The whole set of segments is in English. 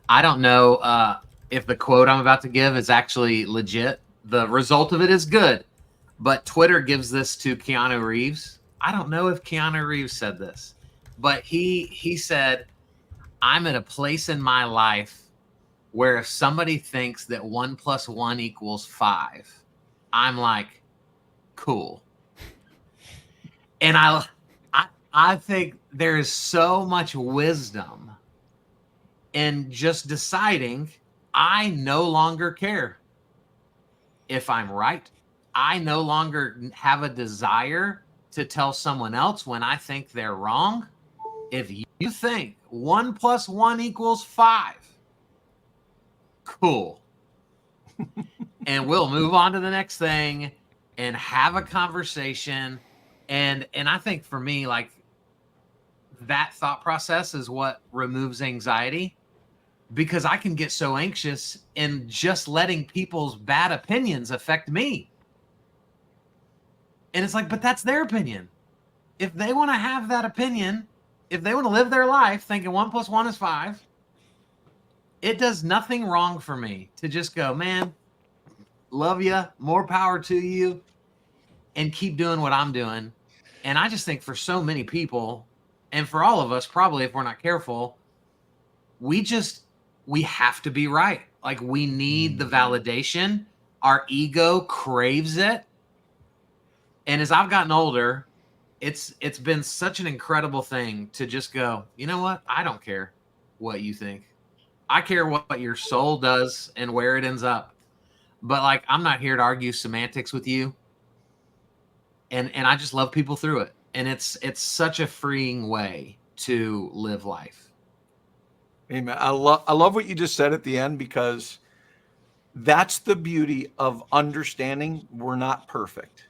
I don't know if the quote I'm about to give is actually legit. The result of it is good, but Twitter gives this to Keanu Reeves. I don't know if Keanu Reeves said this, but he said, "I'm at a place in my life where if somebody thinks that 1 + 1 = 5, I'm like, cool." And I think there's so much wisdom in just deciding I no longer care if I'm right. I no longer have a desire to tell someone else when I think they're wrong. If you think 1 + 1 = 5, cool. And we'll move on to the next thing and have a conversation. And I think for me, like, that thought process is what removes anxiety, because I can get so anxious in just letting people's bad opinions affect me. And it's like, but that's their opinion. If they want to have that opinion, if they want to live their life thinking 1 + 1 = 5, it does nothing wrong for me to just go, man, love you, more power to you, and keep doing what I'm doing. And I just think for so many people, and for all of us, probably if we're not careful, we have to be right. Like, we need the validation. Our ego craves it. And as I've gotten older, it's been such an incredible thing to just go, you know what? I don't care what you think. I care what your soul does and where it ends up. But like, I'm not here to argue semantics with you. And I just love people through it. And it's such a freeing way to live life. Amen. I love what you just said at the end, because that's the beauty of understanding we're not perfect.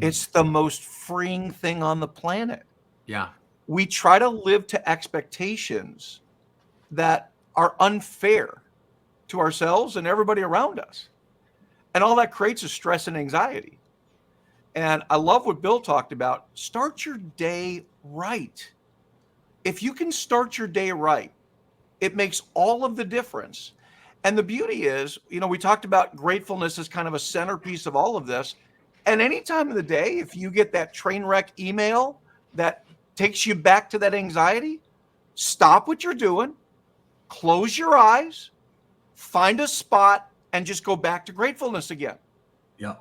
It's the most freeing thing on the planet. Yeah. We try to live to expectations that are unfair to ourselves and everybody around us. And all that creates is stress and anxiety. And I love what Bill talked about. Start your day right. If you can start your day right, it makes all of the difference. And the beauty is, we talked about gratefulness as kind of a centerpiece of all of this. And any time of the day, if you get that train wreck email that takes you back to that anxiety, stop what you're doing, close your eyes, find a spot, and just go back to gratefulness again. Yeah.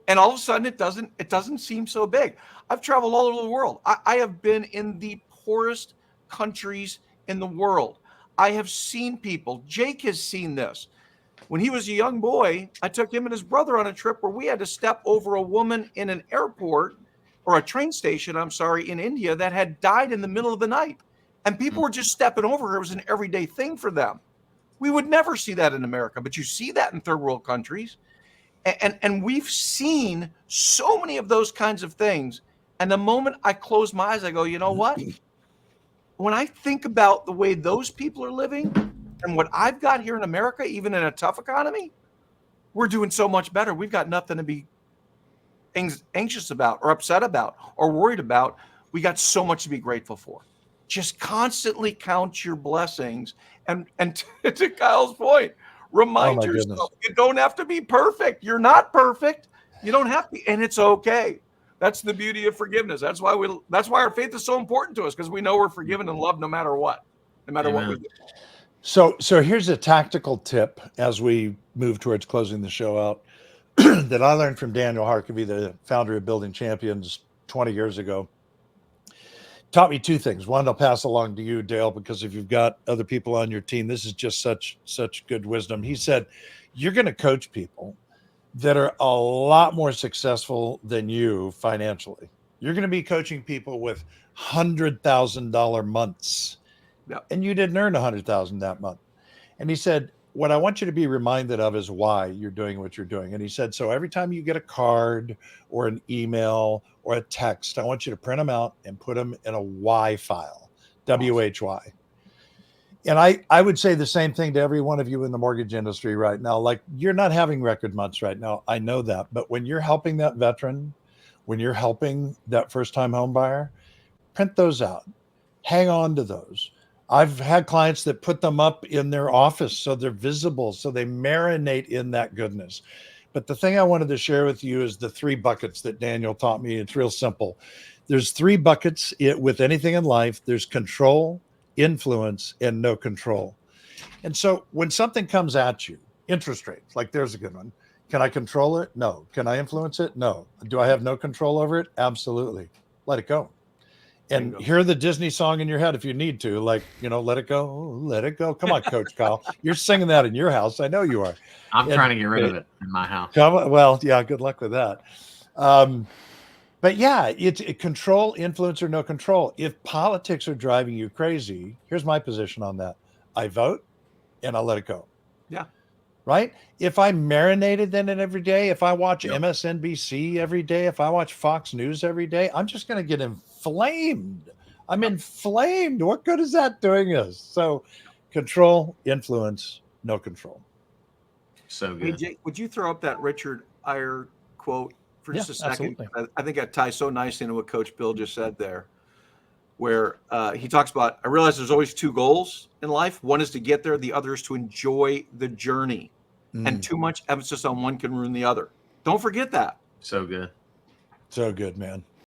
And all of a sudden, it doesn't seem so big. I've traveled all over the world. I have been in the poorest countries in the world. I have seen people. Jake has seen this. When he was a young boy, I took him and his brother on a trip where we had to step over a woman in an airport, or a train station, I'm sorry, in India, that had died in the middle of the night. And people were just stepping over her. It was an everyday thing for them. We would never see that in America, but you see that in third world countries. And we've seen so many of those kinds of things. And the moment I close my eyes, I go, you know what? When I think about the way those people are living and what I've got here in America, even in a tough economy, we're doing so much better. We've got nothing to be anxious about or upset about or worried about. We got so much to be grateful for. Just constantly count your blessings. And to Kyle's point, remind yourself, you don't have to be perfect. You're not perfect. You don't have to, and it's okay. That's the beauty of forgiveness. That's why our faith is so important to us, because we know we're forgiven and loved no matter what we do. So here's a tactical tip as we move towards closing the show out that I learned from Daniel Harkavy, the founder of Building Champions 20 years ago. Taught me two things. One, I'll pass along to you, Dale, because if you've got other people on your team, this is just such good wisdom. He said, you're going to coach people that are a lot more successful than you financially. You're going to be coaching people with $100,000 months. Yep. And you didn't earn $100,000 that month. And he said, what I want you to be reminded of is why you're doing what you're doing. And he said, so every time you get a card or an email or a text, I want you to print them out and put them in a Y file, WHY. And I would say the same thing to every one of you in the mortgage industry right now. Like, you're not having record months right now. I know that. But when you're helping that veteran, when you're helping that first-time home buyer, print those out. Hang on to those. I've had clients that put them up in their office so they're visible, so they marinate in that goodness. But the thing I wanted to share with you is the 3 buckets that Daniel taught me. It's real simple. There's 3 buckets with anything in life. There's control, influence, and no control. And so when something comes at you, interest rates, like there's a good one. Can I control it? No. Can I influence it? No. Do I have no control over it? Absolutely. Let it go. And hear the Disney song in your head if you need to, like, let it go, let it go. Come on, Coach Kyle. You're singing that in your house. I know you are. I'm trying to get rid of it in my house. Well, yeah, good luck with that. But yeah, it's control, influence, or no control. If politics are driving you crazy, here's my position on that. I vote and I'll let it go. Yeah. Right? If I marinated in it every day, if I watch MSNBC every day, if I watch Fox News every day, I'm just going to get inflamed. I'm inflamed. What good is that doing us? So control, influence, no control. So good. Hey, Jake, would you throw up that Richard Eyre quote for just a second? Absolutely. I think that ties so nicely into what Coach Bill just said there, where he talks about, I realize there's always 2 goals in life. One is to get there. The other is to enjoy the journey. And too much emphasis on one can ruin the other. Don't forget that. So good. So good, man.